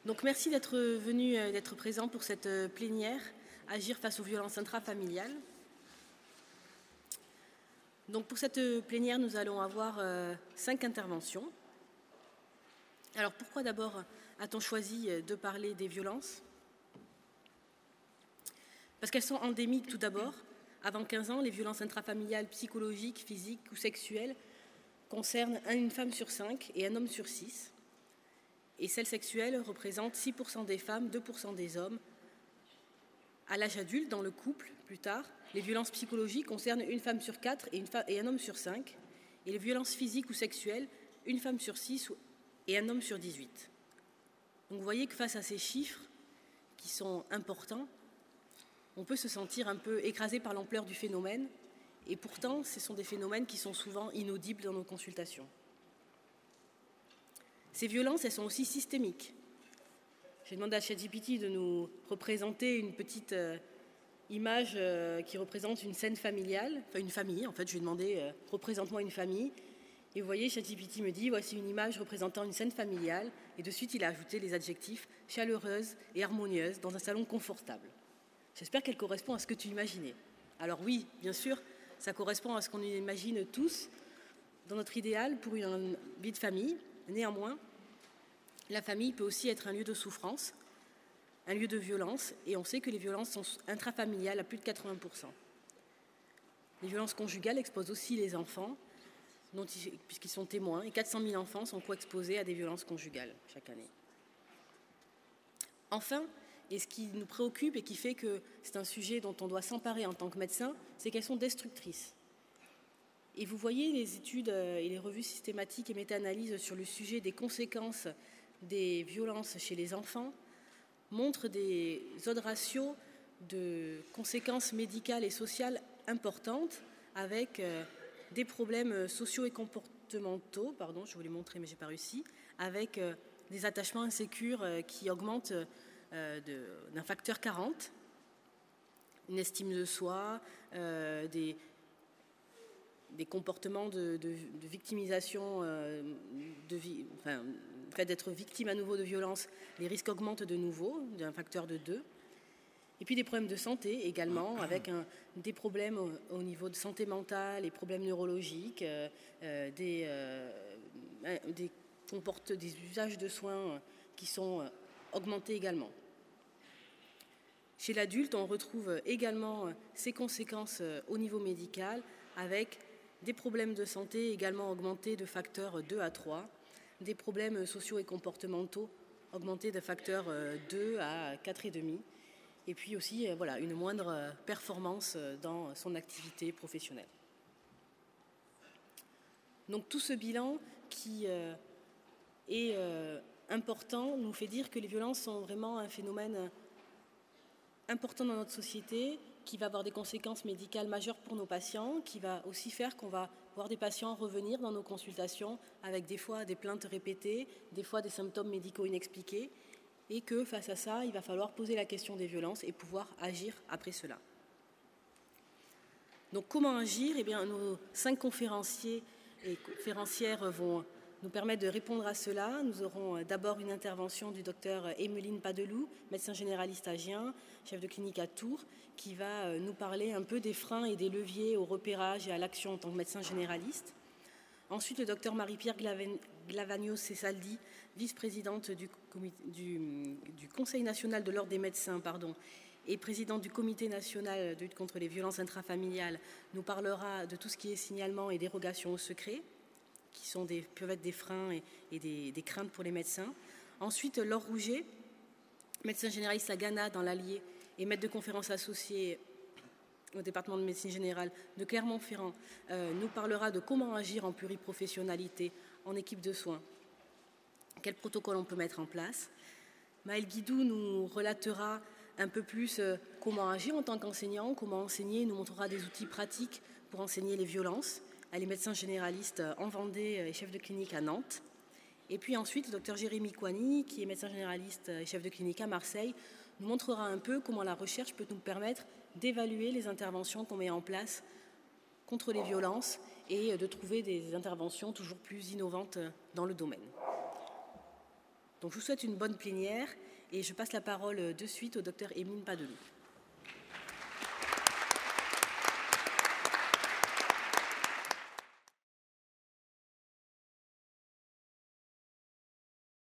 Donc merci d'être venu, d'être présent pour cette plénière, Agir face aux violences intrafamiliales. Donc pour cette plénière, nous allons avoir 5 interventions. Alors pourquoi d'abord a-t-on choisi de parler des violences? Parce qu'elles sont endémiques tout d'abord. Avant 15 ans, les violences intrafamiliales, psychologiques, physiques ou sexuelles concernent une femme sur 5 et un homme sur 6. Et celles sexuelles représentent 6% des femmes, 2% des hommes. À l'âge adulte, dans le couple, plus tard, les violences psychologiques concernent une femme sur 4 et un homme sur 5. Et les violences physiques ou sexuelles, une femme sur 6 et un homme sur 18. Donc vous voyez que face à ces chiffres, qui sont importants, on peut se sentir un peu écrasé par l'ampleur du phénomène. Et pourtant, ce sont des phénomènes qui sont souvent inaudibles dans nos consultations. Ces violences, elles sont aussi systémiques. J'ai demandé à ChatGPT de nous représenter une petite image qui représente une scène familiale, enfin une famille. En fait, je lui ai demandé représente-moi une famille. Et vous voyez, ChatGPT me dit voici une image représentant une scène familiale. Et de suite, il a ajouté les adjectifs chaleureuse et harmonieuse dans un salon confortable. J'espère qu'elle correspond à ce que tu imaginais. Alors oui, bien sûr, ça correspond à ce qu'on imagine tous dans notre idéal pour une vie de famille. Néanmoins, la famille peut aussi être un lieu de souffrance, un lieu de violence, et on sait que les violences sont intrafamiliales à plus de 80%. Les violences conjugales exposent aussi les enfants, puisqu'ils sont témoins, et 400 000 enfants sont co-exposés à des violences conjugales chaque année. Enfin, et ce qui nous préoccupe et qui fait que c'est un sujet dont on doit s'emparer en tant que médecin, c'est qu'elles sont destructrices. Et vous voyez les études et les revues systématiques et méta-analyses sur le sujet des conséquences des violences chez les enfants montrent des odds ratios de conséquences médicales et sociales importantes avec des problèmes sociaux et comportementaux, je voulais montrer mais je n'ai pas réussi, avec des attachements insécures qui augmentent d'un facteur 40, une estime de soi, des comportements de victimisation, le fait d'être victime à nouveau de violence, les risques augmentent de nouveau, d'un facteur de 2. Et puis des problèmes de santé également, avec des problèmes au niveau de santé mentale, des problèmes neurologiques, des usages de soins qui sont augmentés également. Chez l'adulte, on retrouve également ces conséquences au niveau médical, avec des problèmes de santé également augmentés de facteurs 2 à 3, des problèmes sociaux et comportementaux augmentés de facteurs 2 à 4,5, et puis aussi une moindre performance dans son activité professionnelle. Donc tout ce bilan qui est important nous fait dire que les violences sont vraiment un phénomène important dans notre société, qui va avoir des conséquences médicales majeures pour nos patients, qui va aussi faire qu'on va voir des patients revenir dans nos consultations avec des fois des plaintes répétées, des fois des symptômes médicaux inexpliqués, et que face à ça, il va falloir poser la question des violences et pouvoir agir après cela. Donc comment agir? Eh bien, nos 5 conférenciers et conférencières vont nous permettre de répondre à cela. Nous aurons d'abord une intervention du docteur Emeline Padeloup, médecin généraliste à Gien, chef de clinique à Tours, qui va nous parler un peu des freins et des leviers au repérage et à l'action en tant que médecin généraliste. Ensuite, le docteur Marie-Pierre Glavagno-Cesaldi, vice-présidente du Conseil national de l'ordre des médecins, et présidente du Comité national de lutte contre les violences intrafamiliales, nous parlera de tout ce qui est signalement et dérogation au secret, qui peuvent être des freins et des craintes pour les médecins. Ensuite, Laure Rouget, médecin généraliste à Ghana dans l'Allier et maître de conférence associé au département de médecine générale de Clermont-Ferrand, nous parlera de comment agir en pluriprofessionnalité, en équipe de soins, quel protocole on peut mettre en place. Maëlle Guidou nous relatera un peu plus comment agir en tant qu'enseignant, comment enseigner, nous montrera des outils pratiques pour enseigner les violences. Elle est médecin généraliste en Vendée et chef de clinique à Nantes. Et puis ensuite, le Dr Jérémy Coigny, qui est médecin généraliste et chef de clinique à Marseille, nous montrera un peu comment la recherche peut nous permettre d'évaluer les interventions qu'on met en place contre les violences et de trouver des interventions toujours plus innovantes dans le domaine. Donc je vous souhaite une bonne plénière et je passe la parole de suite au docteur Emeline Padeloup.